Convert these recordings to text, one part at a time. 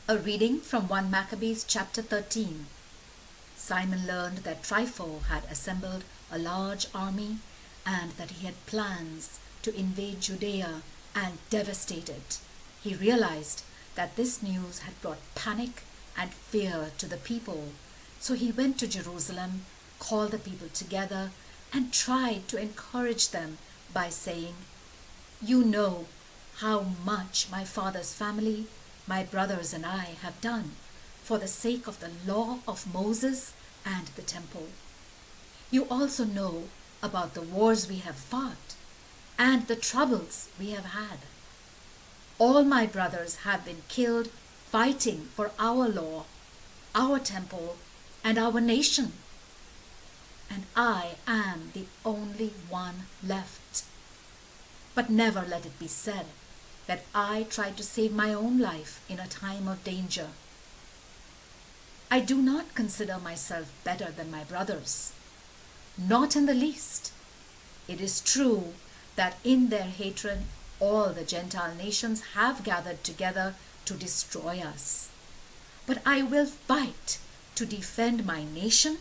A reading from 1 Maccabees chapter 13. Simon learned that Trypho had assembled a large army and that he had plans to invade Judea and devastate it. He realized that this news had brought panic and fear to the people. So he went to Jerusalem, called the people together, and tried to encourage them by saying, "You know how much my father's family, my brothers and I have done for the sake of the law of Moses and the temple. You also know about the wars we have fought and the troubles we have had. All my brothers have been killed fighting for our law, our temple, and our nation. And I am the only one left. But never let it be said that I tried to save my own life in a time of danger. I do not consider myself better than my brothers, not in the least. It is true that in their hatred all the Gentile nations have gathered together to destroy us. But I will fight to defend my nation,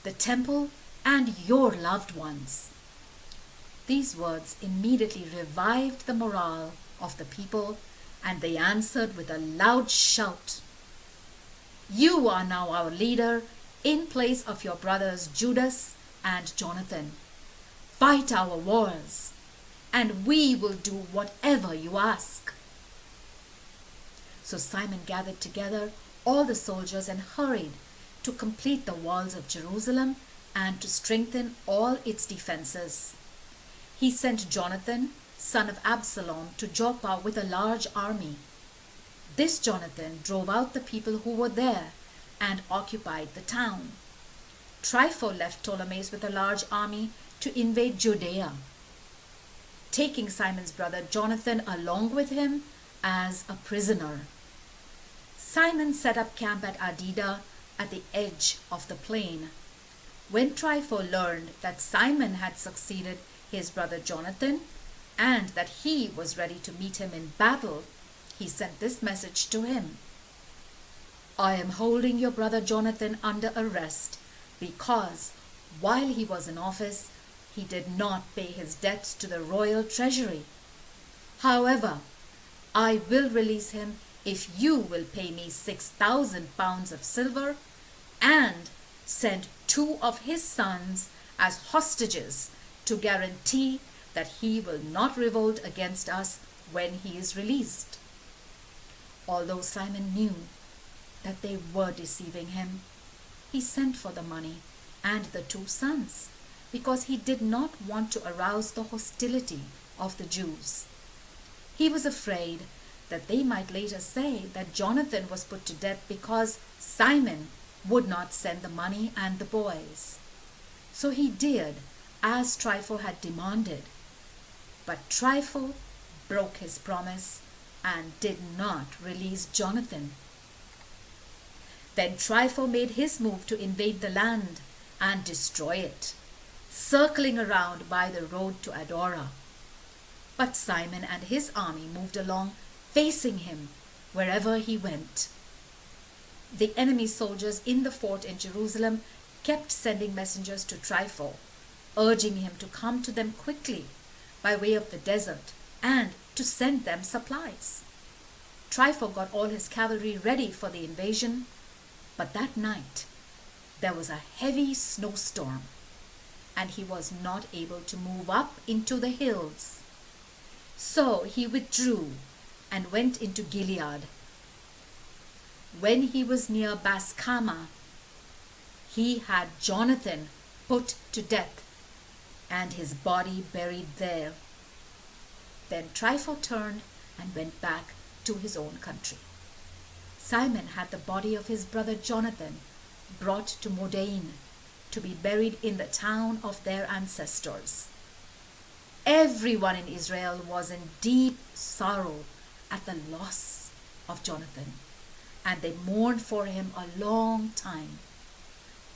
the temple, and your loved ones." These words immediately revived the morale of the people, and they answered with a loud shout, "You are now our leader in place of your brothers Judas and Jonathan. Fight our wars, and we will do whatever you ask." So Simon gathered together all the soldiers and hurried to complete the walls of Jerusalem and to strengthen all its defenses. He sent Jonathan, son of Absalom, to Joppa with a large army. This Jonathan drove out the people who were there and occupied the town. Trypho left Ptolemais with a large army to invade Judea, taking Simon's brother Jonathan along with him as a prisoner. Simon set up camp at Adida at the edge of the plain. When Trypho learned that Simon had succeeded his brother Jonathan and that he was ready to meet him in battle, he sent this message to him: "I am holding your brother Jonathan under arrest because, while he was in office, he did not pay his debts to the royal treasury. However, I will release him if you will pay me 6,000 pounds of silver and send 2 of his sons as hostages to guarantee that he will not revolt against us when he is released." Although Simon knew that they were deceiving him, he sent for the money and the 2 sons because he did not want to arouse the hostility of the Jews. He was afraid that they might later say that Jonathan was put to death because Simon would not send the money and the boys. So he did as Trypho had demanded. But Trypho broke his promise and did not release Jonathan. Then Trypho made his move to invade the land and destroy it, circling around by the road to Adora. But Simon and his army moved along, facing him wherever he went. The enemy soldiers in the fort in Jerusalem kept sending messengers to Trypho, urging him to come to them quickly by way of the desert and to send them supplies. Trypho got all his cavalry ready for the invasion, but that night there was a heavy snowstorm, and he was not able to move up into the hills. So he withdrew and went into Gilead. When he was near Bascama, he had Jonathan put to death and his body buried there. Then Trypho turned and went back to his own country. Simon had the body of his brother Jonathan brought to Modain to be buried in the town of their ancestors. Everyone in Israel was in deep sorrow at the loss of Jonathan, and they mourned for him a long time.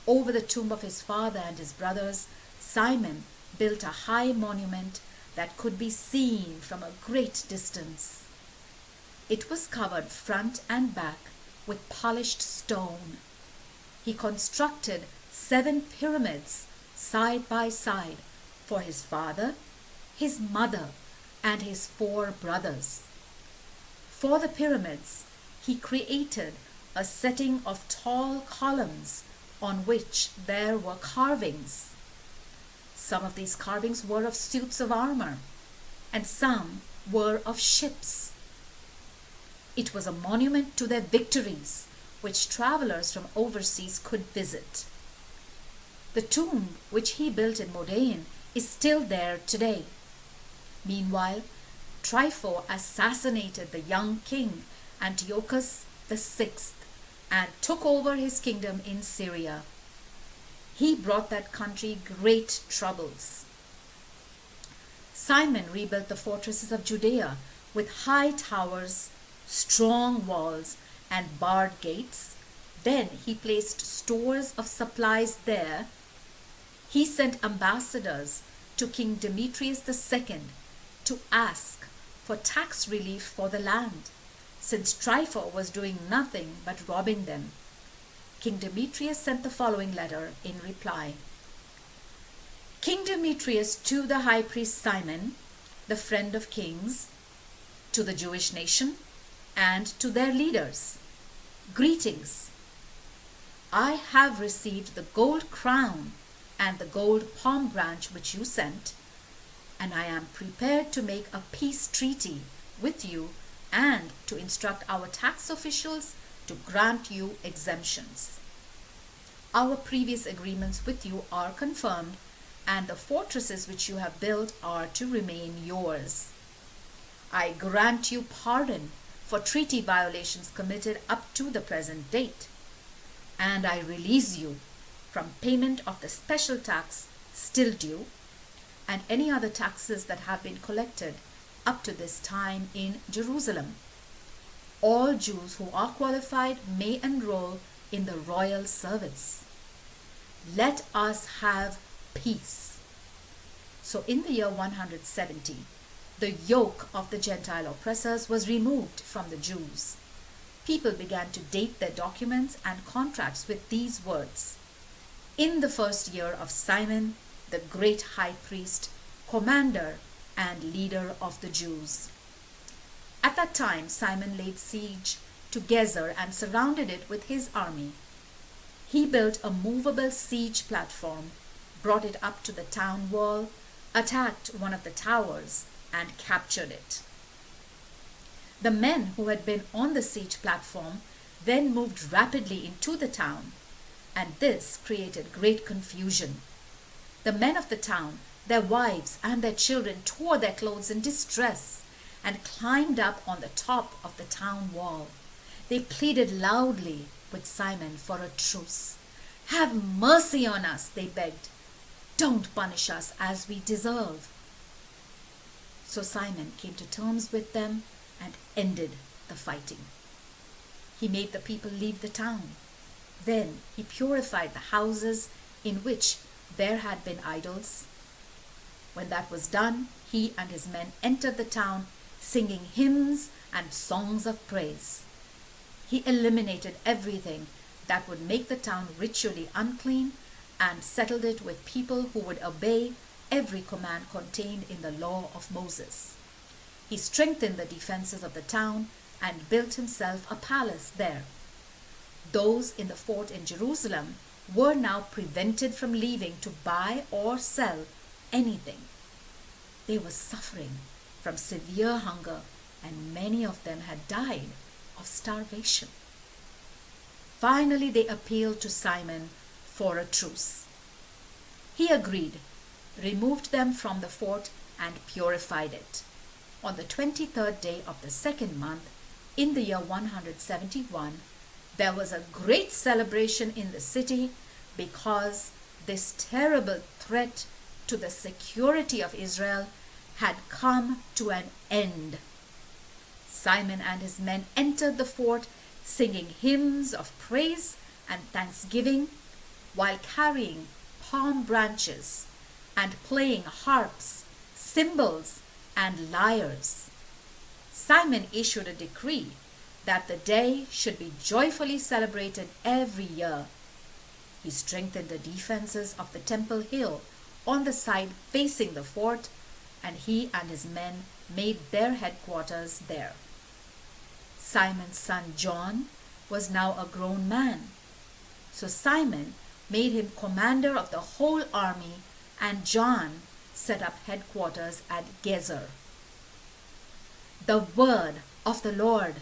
Over the tomb of his father and his brothers, Simon built a high monument that could be seen from a great distance. It was covered front and back with polished stone. He constructed 7 pyramids side by side for his father, his mother, and his 4 brothers. For the pyramids, he created a setting of tall columns on which there were carvings. Some of these carvings were of suits of armor, and some were of ships. It was a monument to their victories, which travelers from overseas could visit. The tomb which he built in Modane is still there today. Meanwhile, Trypho assassinated the young king Antiochus VI and took over his kingdom in Syria. He brought that country great troubles. Simon rebuilt the fortresses of Judea with high towers, strong walls, and barred gates. Then he placed stores of supplies there. He sent ambassadors to King Demetrius II to ask for tax relief for the land, since Trypho was doing nothing but robbing them. King Demetrius sent the following letter in reply. King Demetrius to the high priest Simon, the friend of kings, to the Jewish nation, and to their leaders. Greetings. I have received the gold crown and the gold palm branch which you sent, and I am prepared to make a peace treaty with you and to instruct our tax officials to grant you exemptions. Our previous agreements with you are confirmed, and the fortresses which you have built are to remain yours. I grant you pardon for treaty violations committed up to the present date, and I release you from payment of the special tax still due and any other taxes that have been collected up to this time in Jerusalem. All Jews who are qualified may enroll in the royal service. Let us have peace. So in the year 170, the yoke of the Gentile oppressors was removed from the Jews. People began to date their documents and contracts with these words: in the first year of Simon, the great high priest, commander, and leader of the Jews. At that time, Simon laid siege to Gezer and surrounded it with his army. He built a movable siege platform, brought it up to the town wall, attacked one of the towers, and captured it. The men who had been on the siege platform then moved rapidly into the town, and this created great confusion. The men of the town, their wives and their children, tore their clothes in distress and climbed up on the top of the town wall. They pleaded loudly with Simon for a truce. Have mercy on us, they begged. Don't punish us as we deserve. So Simon came to terms with them and ended the fighting. He made the people leave the town. Then he purified the houses in which there had been idols. When that was done, he and his men entered the town, singing hymns and songs of praise. He eliminated everything that would make the town ritually unclean and settled it with people who would obey every command contained in the law of Moses. He strengthened the defenses of the town and built himself a palace there. Those in the fort in Jerusalem were now prevented from leaving to buy or sell anything. They were suffering from severe hunger, and many of them had died of starvation. Finally, they appealed to Simon for a truce. He agreed, removed them from the fort, and purified it. On the 23rd day of the second month, in the year 171, there was a great celebration in the city because this terrible threat to the security of Israel had come to an end. Simon and his men entered the fort singing hymns of praise and thanksgiving while carrying palm branches and playing harps, cymbals, and lyres. Simon issued a decree that the day should be joyfully celebrated every year. He strengthened the defenses of the temple hill on the side facing the fort, and he and his men made their headquarters there. Simon's son John was now a grown man. So Simon made him commander of the whole army, and John set up headquarters at Gezer. The word of the Lord.